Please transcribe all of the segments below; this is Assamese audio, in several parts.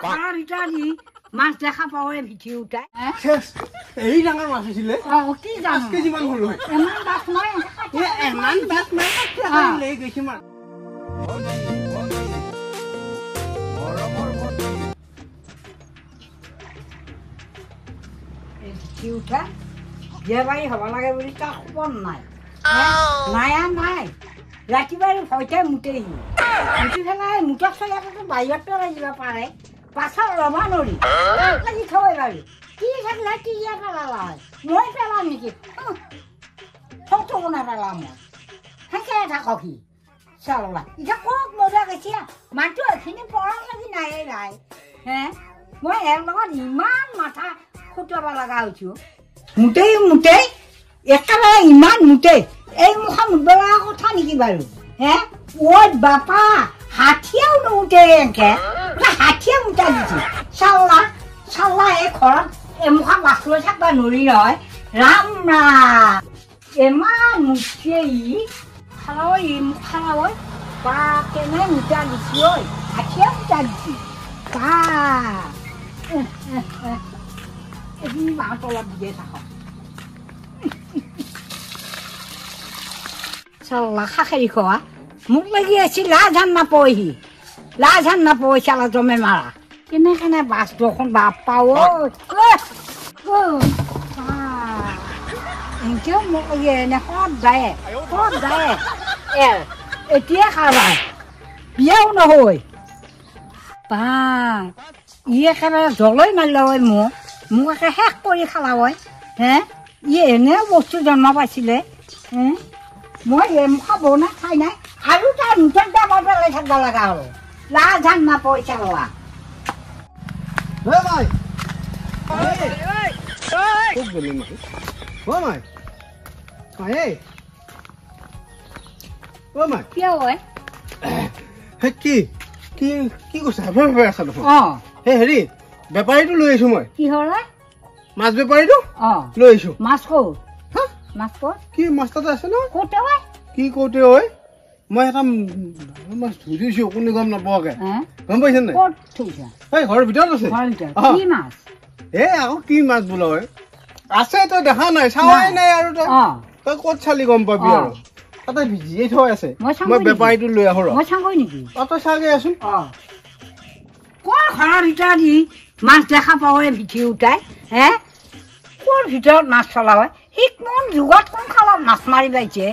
খাৰিটাৰি মাছ দেখা পাওঁৱে ভিঠি উঠাই এই ডাঙৰ মাছ আছিলে কি জানো 5 কেজি মান হ'ল ইমান মাছ নাই ইমান মাছ লৈ গৈছে মাছ ভিঠি উঠা বিয়াবাৰী হ'ব লাগে বুলি তাৰ খবৰ নাই নাই ৰাতিপুৱা ভয়তে মুতেহি মুঠি পেলাই মুঠক চলাটো বাহিৰত পেলাই দিব পাৰে পাছত ৰবা নৰি লাগি থৈ বাৰু কি থাকিলে কি পেলালা হয় মই পেলাম নেকি ফটো বনাই পেলাম মই সেনেকে থাকক সি চালা এতিয়া ক'ত মজা গৈছে মানুহটো এখিনি পৰা লাগি নাই হে মই এৰ লগত ইমান মাথা খুটাব লগা হৈছোঁ মুঠেই একেবাৰে ইমান মুঠেই এই মুখা মুঠব লগা কথা নেকি বাৰু হে ঐ বাপা হাঠিয়াও নুঠে এনেকে হাঠিয়া মুঠা দিছে চালা এই ঘৰত এমুখা মাছ লৈ থাকিব নোৱাৰি নহয় ৰাম ইমান মুঠে খালা বা কেনে মুঠা দিছে ঐ হাঠিয়া মুঠা দিছে বা এইখিনি মাহত অলপ দিয়ে থাকক চালা খাখেৰি খোৱা মোক লাগি আছে লাজান নাপয়হি চালা জমে মাৰা কেনে বাছ দুখন বাপ পাও এনেকেও মোক লাগি এনে সদ যায় এতিয়া খাবা বিয়াও নহয় বা ই একেবাৰে জলৈ মাৰিলে হয় মোক একে শেষ কৰি খালা হয় হে ই এনে বস্তু জন্ম পাইছিলে মই খাব না খাই নাই আৰু তাৰ মুঠত দামৰ পেলাই থাকিব লগা হ'ল লাজান নাপয় চালা হেৰি বেপাৰীটো লৈ আহিছো মই কি হ'ল মাছ বেপাৰীটো লৈ আহিছো মাছ ক'ত কি মাছ তাতে আছে ন ক'তে কি কওঁতে ঐ মই এটা মাছ ধৰিছো কোনো গম নাপাওঁকে গম পাইছে নাই এই ঘৰৰ ভিতৰত আছে আকৌ কি মাছ বোলা হয় আছে তই দেখা নাই চাৱাই নাই আৰু তই ক'ত চালি গম পাবি আৰু তাতে ভিজিয়ে থৈ আছে মই বেপাৰীটো লৈ আহো নেকি তই চাগে আছোন ক'ৰ ঘৰৰ ভিতৰত মাছ দেখা পাওঁৱে ভিঠি উঠাই হে ক'ৰ ভিতৰত মাছ চলা হয় সি কোন যুগত কোন খালত মাছ মাৰি পাইছে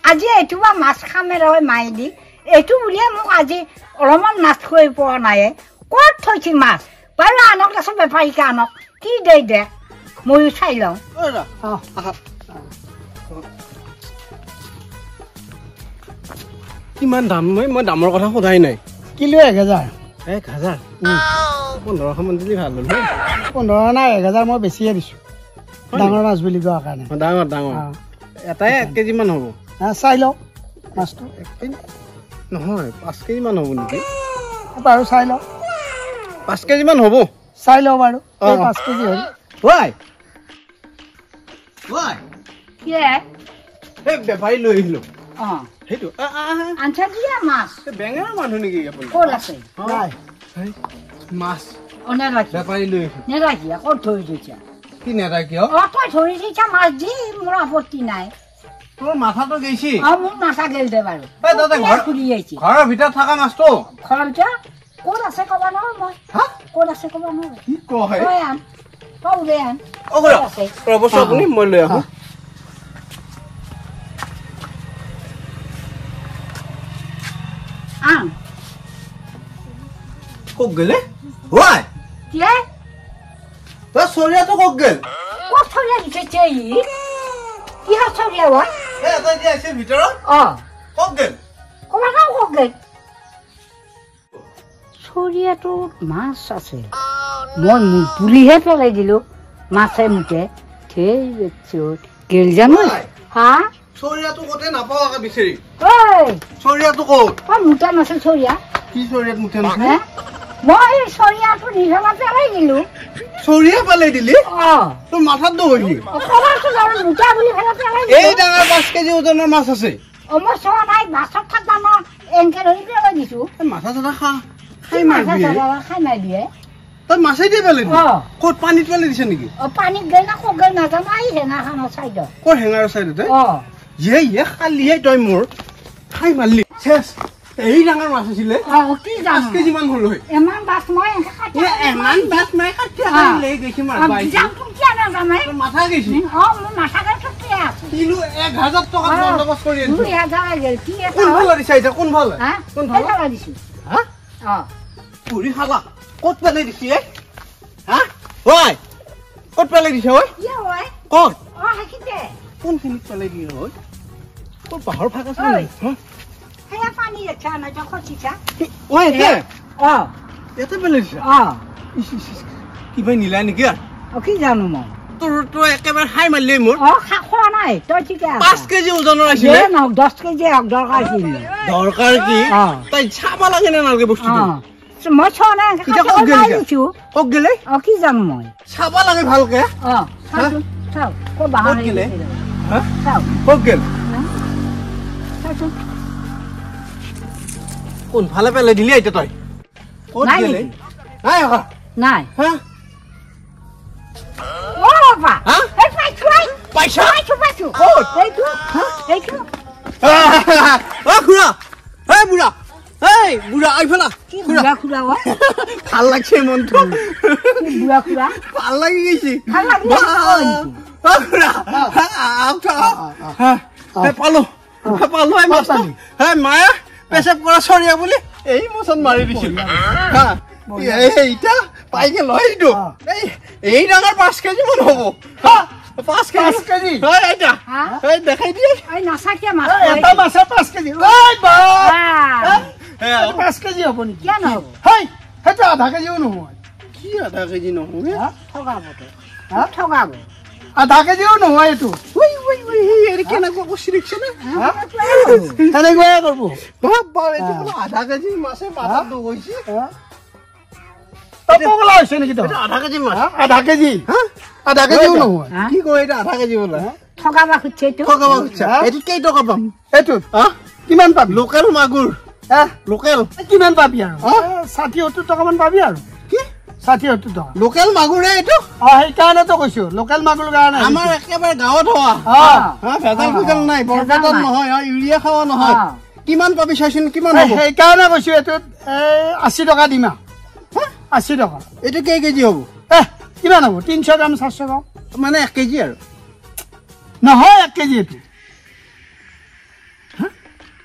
আজি এইটো বা মাছ খামে ৰয় মায়ে দি এইটো বুলিয়ে মোক আজি অলপমান মাছ খুৱাই পোৱা নাই ক'ত থৈছে মাছ বাৰু আনক আছো বেপাৰীকে আনক কি দে ময়ো চাই লওঁ কিমান দাম মই দামৰ কথা সোধাই নাই কিলো 1000 1500 মান দিলে ভাল হ'ল 15 নাই 1000 মই বেছিয়ে দিছো ডাঙৰ মাছ বুলি কোৱা কাৰণে ডাঙৰ এটাই 1 কেজি মান হ'ব চাই লওঁ মাছটো নহয় 5 কেজি মান হ'ব নেকি বাৰু চাই লওঁ 5 কেজি মান হ'ব চাই লওঁ বাৰু 5 কেজি হ'ল এই বেপাৰী লৈ আহিলো সেইটো আনছা দিয়া মাছ বেঙেনাৰ মানুহ নেকি আপুনি ক'ত আছে মাছ নেৰাখি বেপাৰী লৈ আহিছো নেৰাখি ক'ত থৈ দিছা কি নেৰাখি তই ধৰি দিছা মাছ দি মোৰ আপত্তি নাই তোৰ মাথাটো গৈছি মোৰ মাথা গেল দে বাৰু ঘৰৰ ভিতৰত থকা মাছটো ঘৰৰ ভিতৰত ক'ত আছে ক'ব নোৱাৰো মই ক'ত আছে ক'ব নোৱাৰো কি কয় আপুনি মই লৈ আহো ক'ত গেলে তই চৰিয়াটো ক'ত গেল ক'ত চৰিয়া দিছে কিহত চৰিয়া হয় ভিতৰত ক'ত গেল ক'ত গেল চৰিয়াটোত মাছ আছে মই বুলিহে পেলাই দিলো মাছে মুঠে গেল জানো চৰিয়াটো ক'তে নাপাওঁ আকৌ বিচাৰি চৰিয়াটো ক'ত মুঠা নাছিল চৰিয়া কি চৰিয়াত মুঠা নাছিল মই চৰিয়াটো নিশলা পেলাই দিলো চৰিয়া পেলাই দিলি তোৰ মাথাত দৌৰিলি এই ডাঙৰ 5 কেজি ওজনৰ মাছ আছে মই চোৱা নাই মাছত থাকবা ন এনেকে ধৰি পেলাই দিছো মাথা চাথা খাই মাৰি দিয়ে তই মাছে দিয়ে পেলাই দি ক'ত পানীত পেলাই দিছে নেকি পানীত গৈ না ক'ত গৈ নাজানো এই হেঙাৰখনৰ চাইডত ক'ৰ হেঙাৰৰ চাইডতে ইয়ে খালিহে তই মোৰ খাই মাৰলি চেছ এই ডাঙৰ মাছ আছিলে কি জানো 5 কেজি মান হ'ল হয় ইমান মাছ মই কাটি ইমান মাছ মই কাটি আনিলে গৈছি মাছ পাইছি মাথা গৈছি মোৰ মাথা গৈ চুটি আছে কিলো 1000 টকা বন্দবস্ত কৰি আনিছো 2000 গেল কি কোন ভাল দিছে এটা কোন ভাল কোন ভাল দিছি পুৰি খালা ক'ত পেলাই দিছি হা ওই ক'ত পেলাই দিছে ওই কি হয় ক'ত হাকিতে কোনখিনিত পেলাই দিয়ে ওই ক'ত পাহৰ ফাক আছে নে হেয়া পানী দেখা না তো খচিছা ওই এতে পেলাই দিছে কিবা নিলা নেকি কি জানো মই তোৰ একেবাৰে হাই মাৰলি মোৰ খোৱা নাই তই ঠিক আছে 5 কেজি ওজনৰ আছিল 10 কেজি দৰকাৰ কি দৰকাৰ কি তই চাবা লাগে না নালগে বস্তুটো মই চোৱা নাই ক'ত গেলে কি জানো মই চাবা লাগে ভালকে চাও ক'ত বাহাৰ গেলে চাও ক'ত গেল কোন ভালে পেলাই দিলি এতিয়া তই ক'ত গেলে নাই নাই হা বাবা এই পাইছো ক'ত এইটো খুৰা এই বুঢ়া এই বুঢ়া আইফালা কি বুঢ়া খুৰা ভাল লাগছে মনটো বুঢ়া খুৰা ভাল লাগি গৈছে ভাল লাগি খুৰা পালো এই মাছটো মায়ে পেচাব কৰা চৰিয়া বুলি এই মোচন মাৰি দিছিল এইটা পাইকে লয় এইটো এই ডাঙৰ 5 কেজি মান হ'ব 5 কেজি এইটা দেখাই দিয়ে নাচাকে মাছ এটা মাছে 5 কেজি ওই বা 5 কেজি হ'ব নেকি কেন হ'ব সেইটো আধা কেজিও নহয় কি আধা কেজি নহয় ঠগাব আধা কেজিও নহয় এইটো কেনেকুৱা কচি দেখিছে নে তেনেকুৱাই কৰিব আধা কেজি মাছে মাথাটো গৈছে পগলা হৈছে নেকি আধা কেজি মাছ আধা কেজিও নহয় কি কয় এটা আধা কেজি বোলে ঠগাবা খুঁজছে এইটো কেই টকা পাম এইটোত কিমান পাবি লোকেল মাগুৰ লোকেল কিমান পাবি আৰু 60-70 টকামান পাবি আৰু কি 60-70 টকা লোকেল মাগুৰে এইটো সেইকাৰণেতো কৈছো লোকেল মাগুৰ কাৰণে আমাৰ একেবাৰে গাঁৱত হোৱা ভেজাল ভেজাল নাই বৰপেটাত নহয় ইউৰিয়া খাৱা নহয় কিমান পাবি চাইছোন কিমান হ'ব সেইকাৰণে কৈছো এইটোত 80 টকা দিম 80 টকা এইটো কেই কেজি হ'ব কিমান হ'ব 300 গ্ৰাম 400 গ্ৰাম মানে 1 কেজি আৰু নহয় 1 কেজি এইটো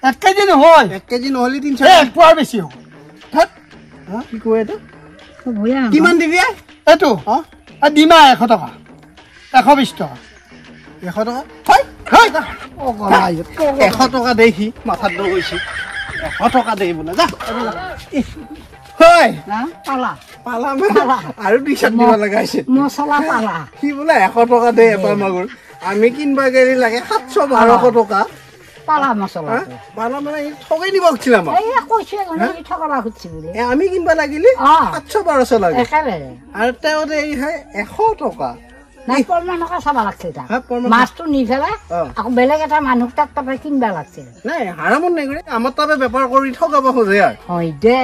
1 কেজি নহয় 1 কেজি নহ'লে 300 এক পোৱাৰ বেছি হ'ব কি কয় এইটো কিমান দিবি এইটো দিমা 100 টকা 120 টকা 100 টকা 100 টকা দেখি মাথাত দৌ গৈছে 100 টকা দেই বোলে যা হয় পালা আৰু টিচাৰ্ট দিব লগা হৈছে মছলা পালা সি বোলে 100 টকা দে এটা মাগুৰ আমি কিনবা গেলি লাগে 700-1200 টকা পালা মছলা পালা মানে ঠগাই দিব খুজিছিল আমাক ঠগাবা খুজিছে বোলে আমি কিনবা লাগিলে 700-1200 লাগে আৰু তেওঁতে এই 100 টকা চাবা লাগছে মাছটো নি পেলাই আকৌ বেলেগ এটা মানুহ তাত কিনবা লাগছে নাই হাৰামত নাই আমাৰ তাতে বেপাৰ কৰি ঠগাব খোজে আৰু হয় দে